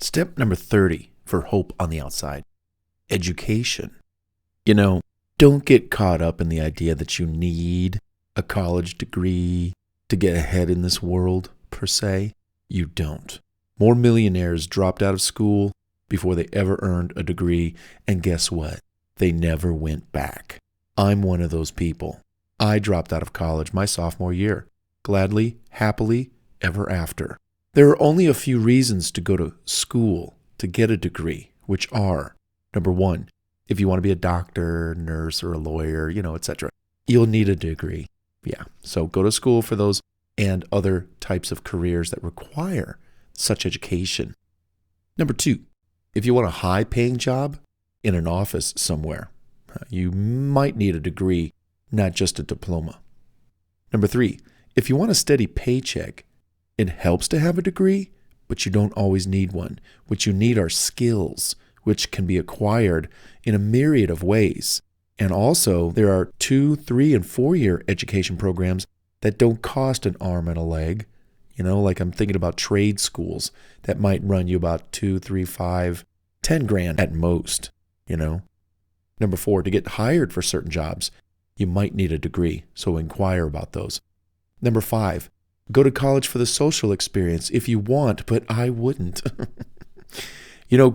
Step number 30 for hope on the outside. Education. Don't get caught up in the idea that you need a college degree to get ahead in this world, per se. You don't. More millionaires dropped out of school before they ever earned a degree, and guess what? They never went back. I'm one of those people. I dropped out of college my sophomore year. Gladly, happily, ever after. There are only a few reasons to go to school to get a degree, which are, number one, if you want to be a doctor, nurse, or a lawyer, etc., you'll need a degree. Yeah, so go to school for those and other types of careers that require such education. Number two, if you want a high-paying job in an office somewhere, you might need a degree, not just a diploma. Number three, if you want a steady paycheck, it helps to have a degree, but you don't always need one. What you need are skills, which can be acquired in a myriad of ways. And also, there are 2-, 3-, and 4-year education programs that don't cost an arm and a leg. Like I'm thinking about trade schools that might run you about 2, 3, 5, 10 grand at most, Number four, to get hired for certain jobs, you might need a degree, so inquire about those. Number five, go to college for the social experience if you want, but I wouldn't.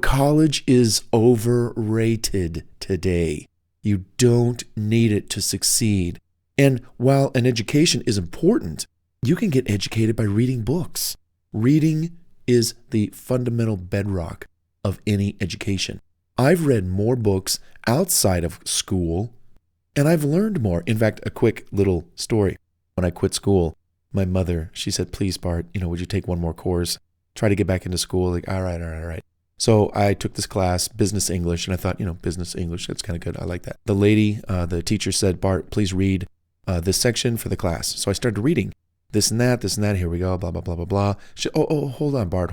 College is overrated today. You don't need it to succeed. And while an education is important, you can get educated by reading books. Reading is the fundamental bedrock of any education. I've read more books outside of school, and I've learned more. In fact, a quick little story. When I quit school, my mother, she said, please, Bart, would you take one more course? Try to get back into school. Like, all right. So I took this class, business English, and I thought, business English, that's kind of good. I like that. The lady, the teacher said, Bart, please read this section for the class. So I started reading this and that. Here we go, blah, blah, blah, blah, blah. She, hold on, Bart.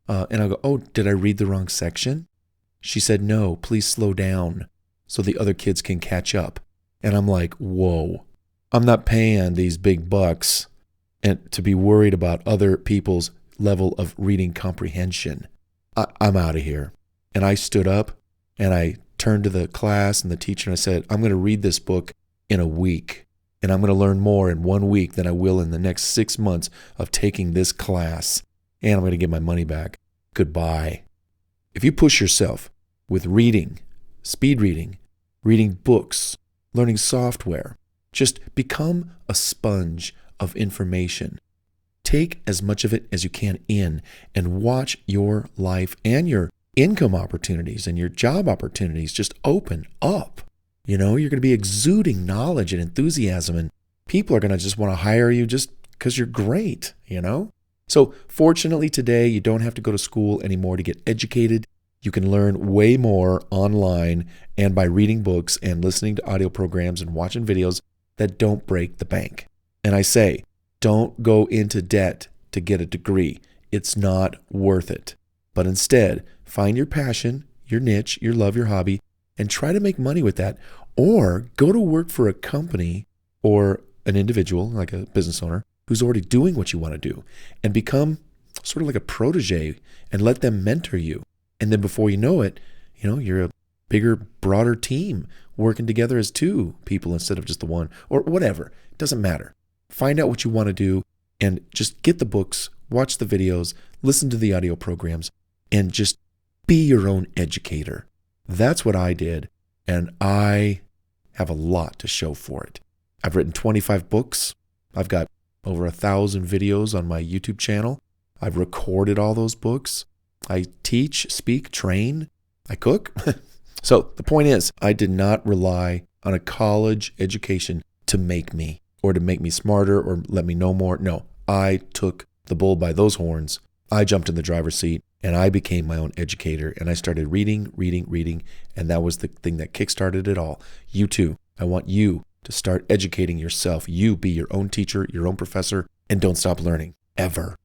And I go, oh, did I read the wrong section? She said, no, please slow down so the other kids can catch up. And I'm like, whoa, I'm not paying these big bucks and to be worried about other people's level of reading comprehension. I'm out of here. And I stood up and I turned to the class and the teacher and I said, I'm going to read this book in a week. And I'm going to learn more in 1 week than I will in the next 6 months of taking this class. And I'm going to get my money back. Goodbye. If you push yourself with reading, speed reading books, learning software, just become a sponge of information. Take as much of it as you can in and watch your life and your income opportunities and your job opportunities just open up. You're going to be exuding knowledge and enthusiasm, and people are going to just want to hire you just because you're great, So fortunately today, you don't have to go to school anymore to get educated. You can learn way more online and by reading books and listening to audio programs and watching videos that don't break the bank. And I say, don't go into debt to get a degree. It's not worth it. But instead, find your passion, your niche, your love, your hobby, and try to make money with that. Or go to work for a company or an individual, like a business owner, who's already doing what you want to do, and become sort of like a protege and let them mentor you. And then before you know it, you're a bigger, broader team working together as two people instead of just the one, or whatever. It doesn't matter. Find out what you want to do and just get the books, watch the videos, listen to the audio programs, and just be your own educator. That's what I did, and I have a lot to show for it. I've written 25 books. I've got over 1,000 videos on my YouTube channel. I've recorded all those books. I teach, speak, train. I cook. So the point is, I did not rely on a college education to make me or to make me smarter or let me know more. No, I took the bull by those horns. I jumped in the driver's seat and I became my own educator, and I started reading, and that was the thing that kickstarted it all. You too. I want you to start educating yourself. You be your own teacher, your own professor, and don't stop learning, ever.